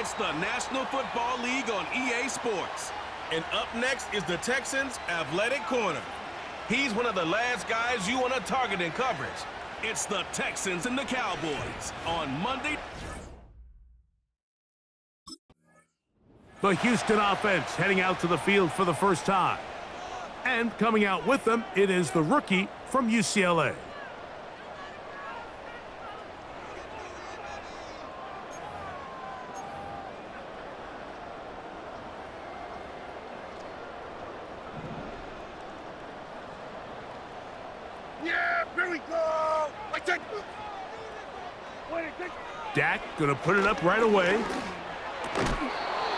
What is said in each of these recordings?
It's the National Football League on EA Sports. And up next is the Texans' athletic corner. He's one of the last guys you want to target in coverage. It's the Texans and the Cowboys on Monday. The Houston offense heading out to the field for the first time. And coming out with them, it is the rookie from UCLA. Yeah, here we go. Dak gonna put it up right away.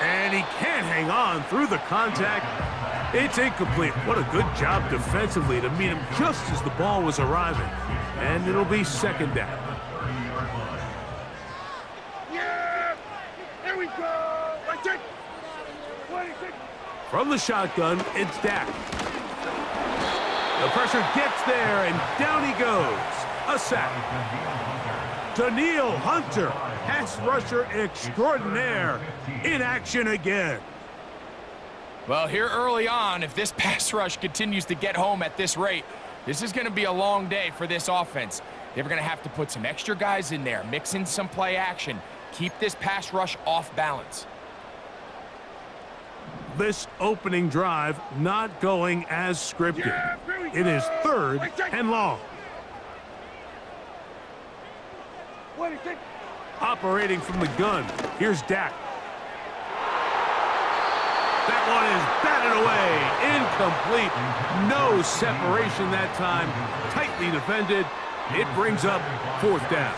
And he can't hang on through the contact. It's incomplete. What a good job defensively to meet him just as the ball was arriving. And it'll be second down. Yeah, here we go. From the shotgun, it's Dak. The pressure gets there, and down he goes. A sack. Danielle Hunter, pass rusher extraordinaire, in action again. Well, here early on, if this pass rush continues to get home at this rate, this is going to be a long day for this offense. They're going to have to put some extra guys in there, mix in some play action, keep this pass rush off balance. This opening drive not going as scripted. It is third and long. Operating from the gun, here's Dak. That one is batted away, incomplete. No separation that time, tightly defended. It brings up fourth down.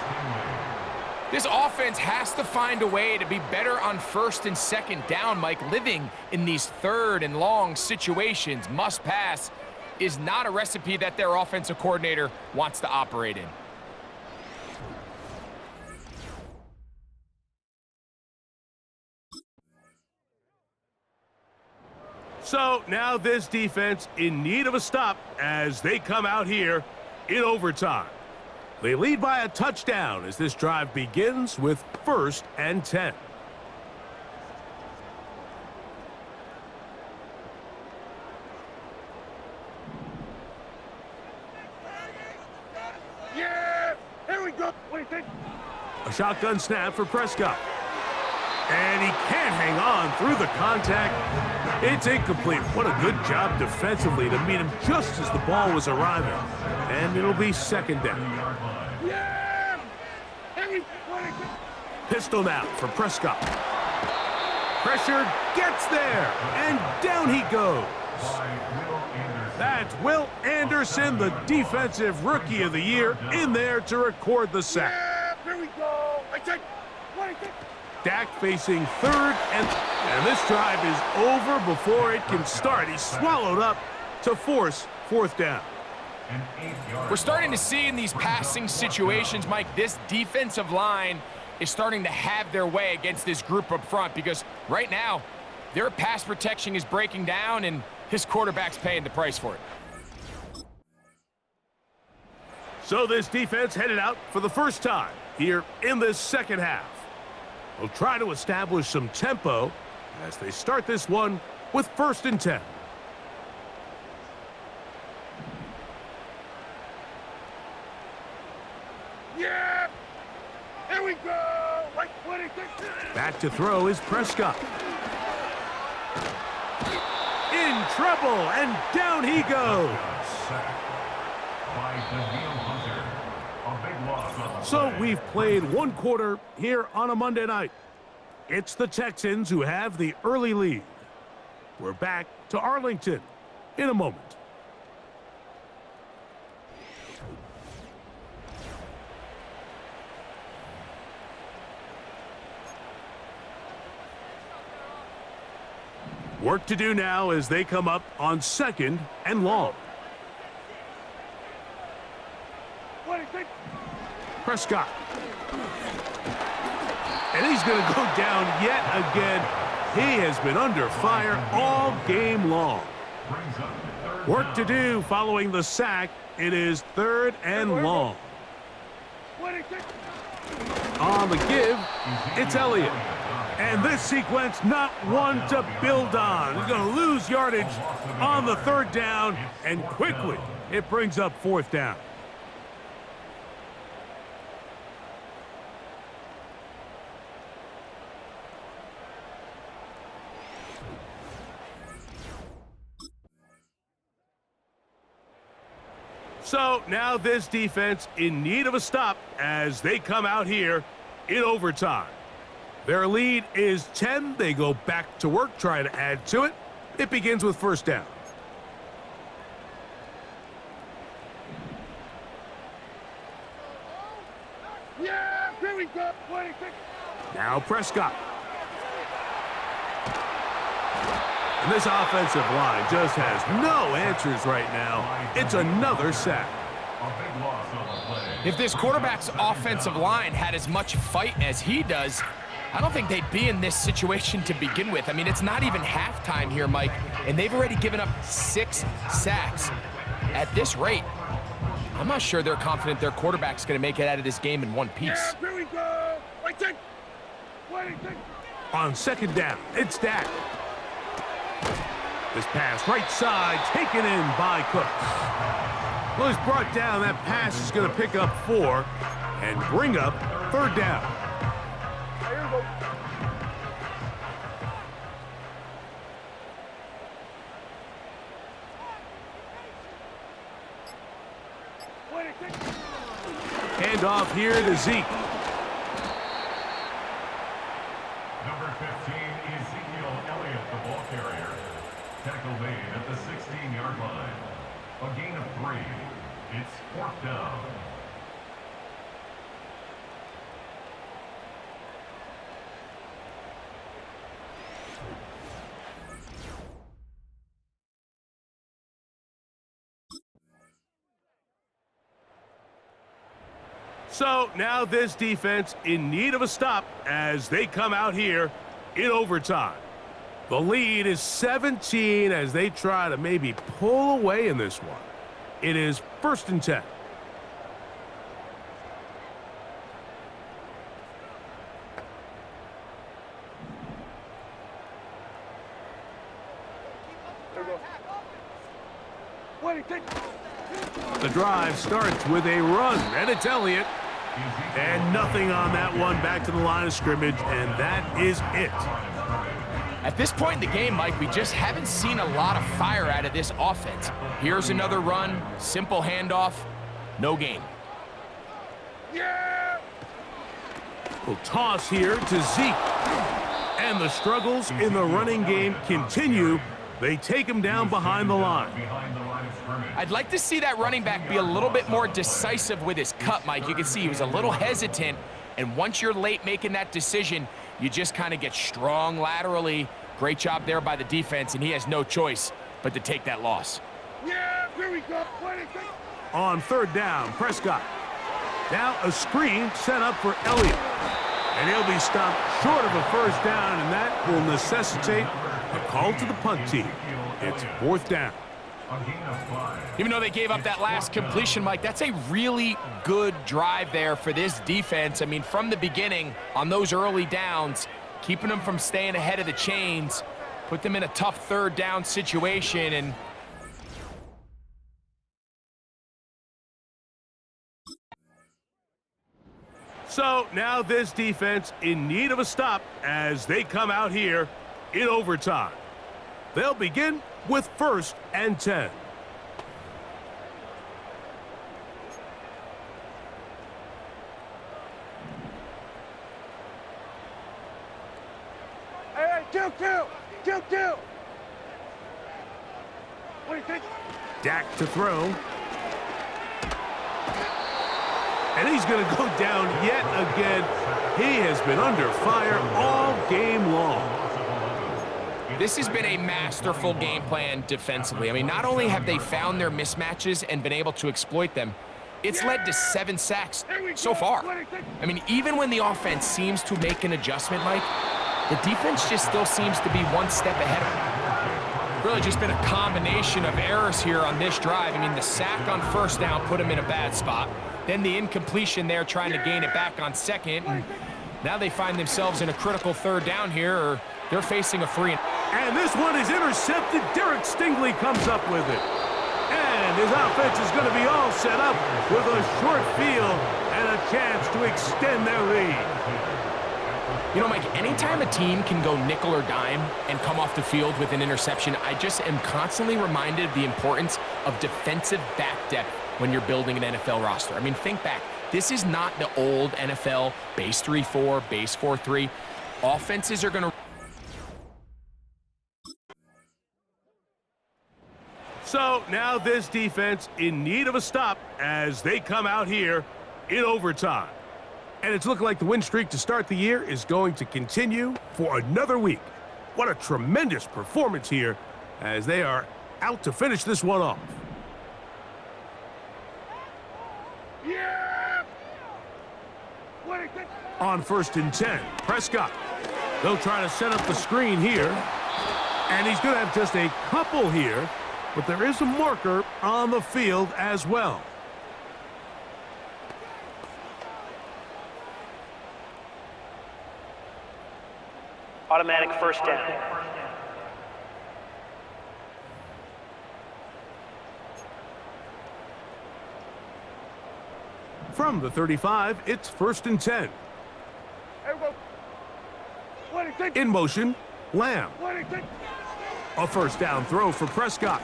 This offense has to find a way to be better on first and second down, Mike. Living in these third and long situations, must pass, is not a recipe that their offensive coordinator wants to operate in. So now this defense in need of a stop as they come out here in overtime. They lead by a touchdown as this drive begins with 1st and 10. Yeah, here we go. A shotgun snap for Prescott. And he can't hang on through the contact. It's incomplete. What a good job defensively to meet him just as the ball was arriving. And it'll be second down. Yeah! Pistol now for Prescott. Pressure gets there, and down he goes. That's Will Anderson, the defensive rookie of the year, in there to record the sack. Yeah, here we go. Dak facing third, and this drive is over before it can start. He's swallowed up to force fourth down. We're starting to see in these passing situations, Mike, this defensive line is starting to have their way against this group up front because right now, their pass protection is breaking down and his quarterback's paying the price for it. So this defense headed out for the first time here in this second half. They'll try to establish some tempo as they start this one with 1st and 10. Yeah! Here we go! Back to throw is Prescott. In trouble, and down he goes. So we've played one quarter here on a Monday night. It's the Texans who have the early lead. We're back to Arlington in a moment. Work to do now as they come up on 2nd and long. Prescott. And he's going to go down yet again. He has been under fire all game long. Work to do following the sack. It is 3rd and long. On the give, it's Elliott. And this sequence, not one to build on. He's going to lose yardage on the third down, and quickly it brings up fourth down. So now this defense in need of a stop as they come out here in overtime. Their lead is 10. They go back to work, try to add to it. It begins with first down. Yeah, here we go. 26. Now Prescott. And this offensive line just has no answers right now. It's another sack. If this quarterback's offensive line had as much fight as he does, I don't think they'd be in this situation to begin with. I mean, it's not even halftime here, Mike, and they've already given up 6 sacks. At this rate, I'm not sure they're confident their quarterback's going to make it out of this game in one piece. Yeah, here we go. 26. On second down, it's Dak. This pass right side taken in by Cooks. Well, he's brought down. That pass is going to pick up 4 and bring up third down. Hand off here to Zeke. Number 15, Ezekiel Elliott, the ball carrier. Tackle made at the 16-yard line. A gain of 3. It's fourth down. So now this defense in need of a stop as they come out here in overtime. The lead is 17 as they try to maybe pull away in this one. It is first and 10. The drive starts with a run, and it's Elliott. And nothing on that one, back to the line of scrimmage, and that is it. At this point in the game, Mike, we just haven't seen a lot of fire out of this offense. Here's another run, simple handoff, no gain. Yeah! We'll toss here to Zeke. And the struggles in the running game continue. They take him down behind the line. I'd like to see that running back be a little bit more decisive with his cut, Mike. You can see he was a little hesitant, and once you're late making that decision, you just kind of get strong laterally. Great job there by the defense, and he has no choice but to take that loss. Yeah, here we go. 26. On third down, Prescott. Now a screen set up for Elliott. And he'll be stopped short of a first down, and that will necessitate a call to the punt team. It's fourth down. Even though they gave up that last completion, Mike, that's a really good drive there for this defense. I mean, from the beginning, on those early downs, keeping them from staying ahead of the chains, put them in a tough third down situation, and so now this defense in need of a stop as they come out here in overtime. They'll begin with first and 10. Hey, kill. 26. Dak to throw. And he's going to go down yet again. He has been under fire all game long. this has been a masterful game plan defensively. I mean, not only have they found their mismatches and been able to exploit them, it's led to 7 sacks so far. I mean, even when the offense seems to make an adjustment, Mike, the defense just still seems to be one step ahead of them. Really just been a combination of errors here on this drive. I mean, the sack on first down put him in a bad spot. Then the incompletion there trying to gain it back on second. And Now they find themselves in a critical third down here, or they're facing a free. And this one is intercepted. Derek Stingley comes up with it. And his offense is going to be all set up with a short field and a chance to extend their lead. You know, Mike, anytime a team can go nickel or dime and come off the field with an interception, I just am constantly reminded of the importance of defensive back depth when you're building an NFL roster. I mean, think back. This is not the old NFL base 3-4, base 4-3. Offenses are going to... So now this defense in need of a stop as they come out here in overtime. And it's looking like the win streak to start the year is going to continue for another week. What a tremendous performance here as they are out to finish this one off. Yeah! What is it? On 1st and 10, Prescott. They'll try to set up the screen here. And he's going to have just a couple here, but there is a marker on the field as well. Automatic first down. From the 35, it's 1st and 10. Here we go. What is it? In motion, Lamb. What is it? A first down throw for Prescott.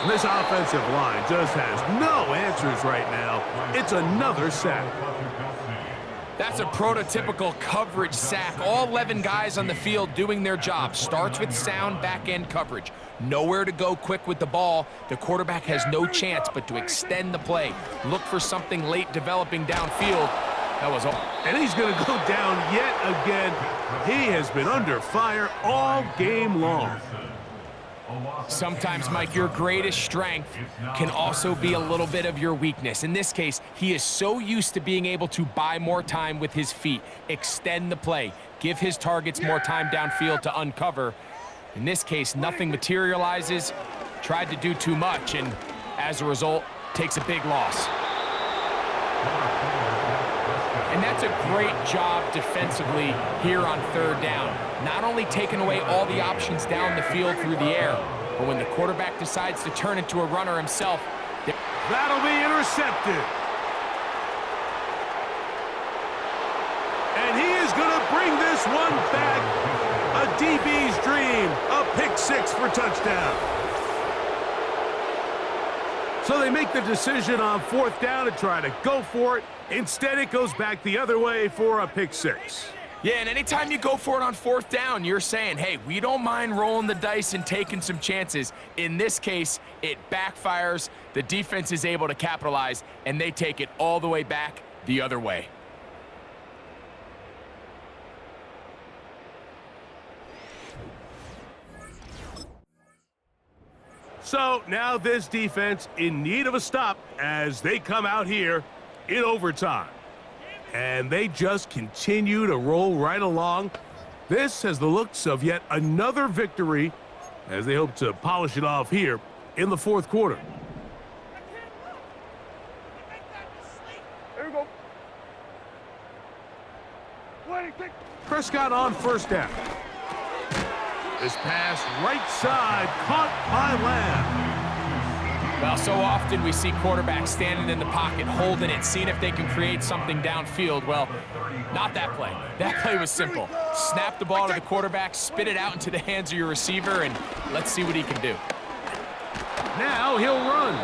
And this offensive line just has no answers right now. It's another sack. That's a prototypical coverage sack. All 11 guys on the field doing their job. Starts with sound back-end coverage. Nowhere to go quick with the ball. The quarterback has no chance but to extend the play. Look for something late developing downfield. That was all. And he's going to go down yet again. He has been under fire all game long. Sometimes, Mike, your greatest strength can also be a little bit of your weakness. In this case, he is so used to being able to buy more time with his feet, extend the play, give his targets more time downfield to uncover. In this case, nothing materializes, tried to do too much, and as a result, takes a big loss. And that's a great job defensively here on 3rd down. Not only taking away all the options down the field through the air, but when the quarterback decides to turn into a runner himself. That'll be intercepted. And he is going to bring this one back. A DB's dream. A pick 6 for touchdown. So they make the decision on 4th down to try to go for it. Instead, it goes back the other way for a pick 6. Yeah, and anytime you go for it on 4th down, you're saying, hey, we don't mind rolling the dice and taking some chances. In this case, it backfires. The defense is able to capitalize, and they take it all the way back the other way. So now this defense in need of a stop as they come out here in overtime. And they just continue to roll right along. This has the looks of yet another victory as they hope to polish it off here in the 4th quarter. Here we go. What is it? Prescott on 1st down. This pass right side caught by Lamb. Well, so often we see quarterbacks standing in the pocket, holding it, seeing if they can create something downfield. Well, not that play. That play was simple. Snap the ball to the quarterback, spit it out into the hands of your receiver, and let's see what he can do. Now he'll run.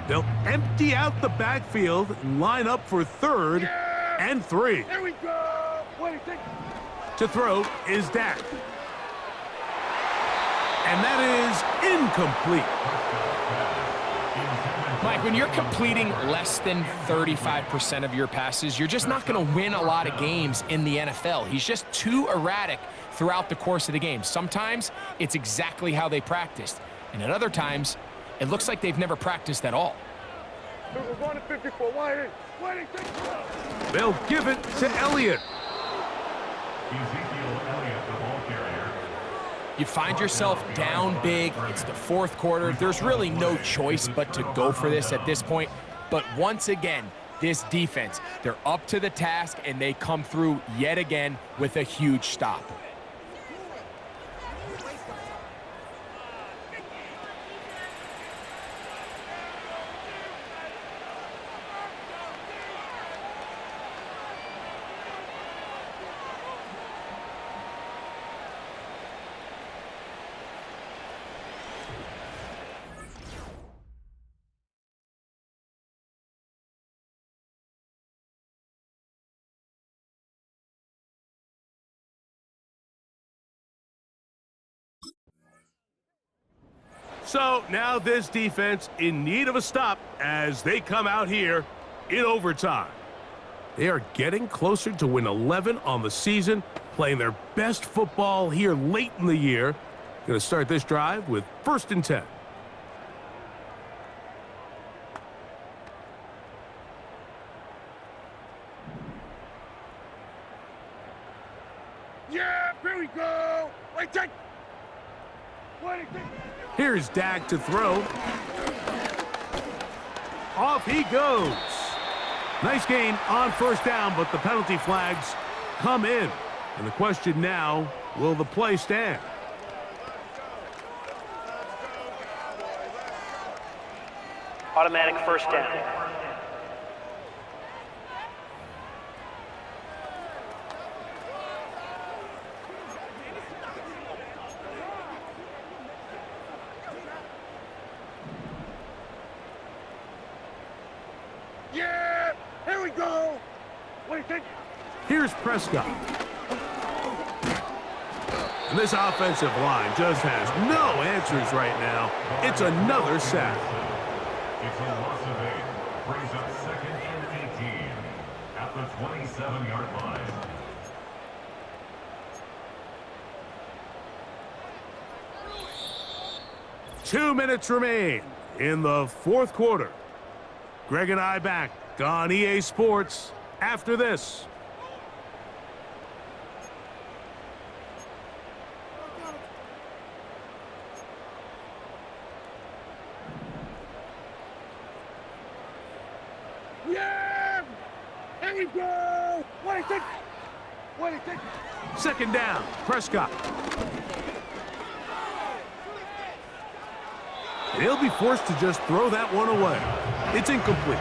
They'll empty out the backfield and line up for 3rd and 3. Here we go. What is it? To throw is Dak. And that is incomplete. Mike, when you're completing less than 35% of your passes, you're just not going to win a lot of games in the NFL. He's just too erratic throughout the course of the game. Sometimes it's exactly how they practiced. And at other times, it looks like they've never practiced at all. We're going to 54. What is it? They'll give it to Elliott. Ezekiel Elliott, the ball carrier. You find yourself down big. It's the fourth quarter. There's really no choice but to go for this at this point. But once again, this defense, they're up to the task, and they come through yet again with a huge stop. So now this defense in need of a stop as they come out here in overtime. They are getting closer to win 11 on the season, playing their best football here late in the year. Going to start this drive with 1st and 10. Yeah, here we go. Wait, take. Here's Dak to throw. Off he goes. Nice gain on 1st down, but the penalty flags come in. And the question now, will the play stand? Automatic 1st down. Yeah, here we go. Wait, take. Here's Prescott. And this offensive line just has no answers right now. It's another sack. It's a loss of 8. Brings up 2nd and 18 at the 27-yard line. Two minutes remain in the 4th quarter. Greg and I back on EA Sports after this. Yeah, here we go. Wait, take. 2nd down, Prescott. And he'll be forced to just throw that one away. It's incomplete.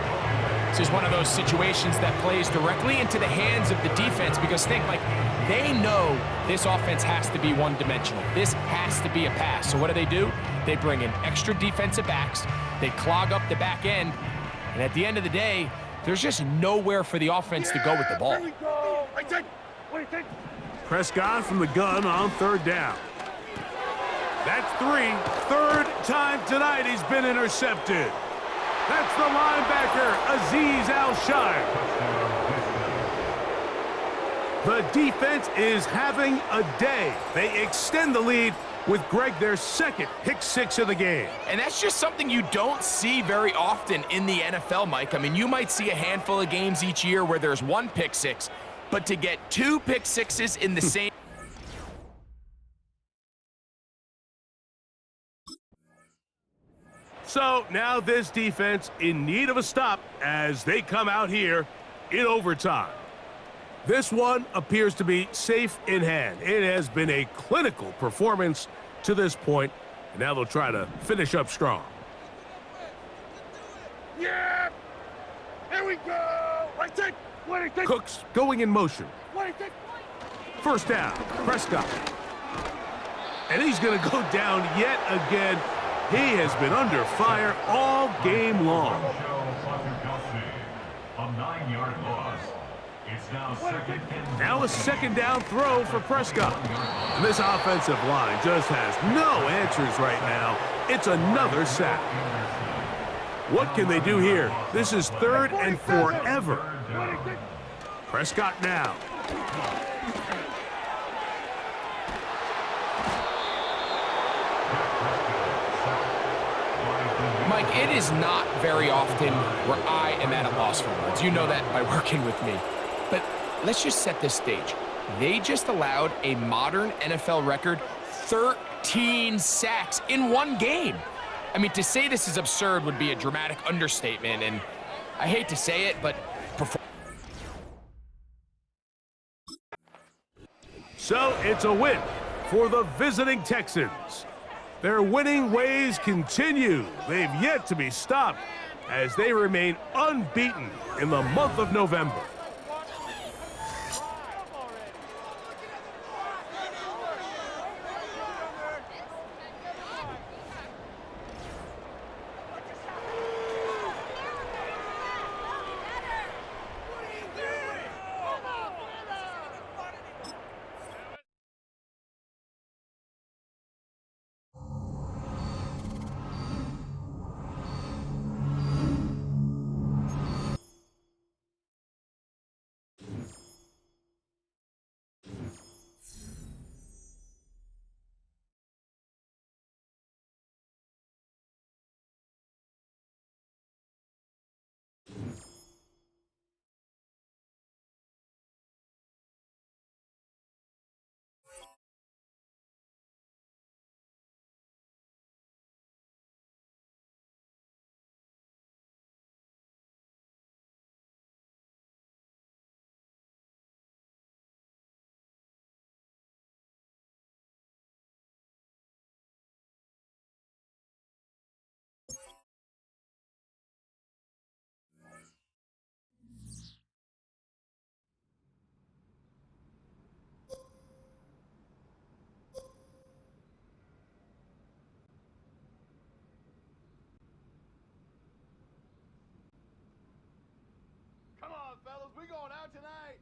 This is one of those situations that plays directly into the hands of the defense because think, like, they know this offense has to be one-dimensional. This has to be a pass. So what do? They bring in extra defensive backs. They clog up the back end. And at the end of the day, there's just nowhere for the offense to go with the ball. Here we go. Wait, take. Prescott from the gun on 3rd down. That's 3. 3rd time tonight he's been intercepted. That's the linebacker, Azeez Al-Shire. The defense is having a day. They extend the lead with Greg their 2nd pick-6 of the game. And that's just something you don't see very often in the NFL, Mike. I mean, you might see a handful of games each year where there's 1 pick-6, but to get 2 pick-6s in the same... So now this defense in need of a stop as they come out here in overtime. This one appears to be safe in hand. It has been a clinical performance to this point, and now they'll try to finish up strong. Yeah, here we go. Wait, take. Cooks going in motion. Wait, take. 1st down, Prescott. And he's going to go down yet again. He has been under fire all game long. A 9-yard loss. It's now 2nd and... Now a 2nd down throw for Prescott. And this offensive line just has no answers right now. It's another sack. What can they do here? This is 3rd and forever. Prescott now. Mike, it is not very often where I am at a loss for words. You know that by working with me. But let's just set this stage. they just allowed a modern NFL record 13 sacks in one game. I mean, to say this is absurd would be a dramatic understatement, and I hate to say it, but So it's a win for the visiting Texans. Their winning ways continue. They've yet to be stopped as they remain unbeaten in the month of November. Come on, fellas, we going out tonight.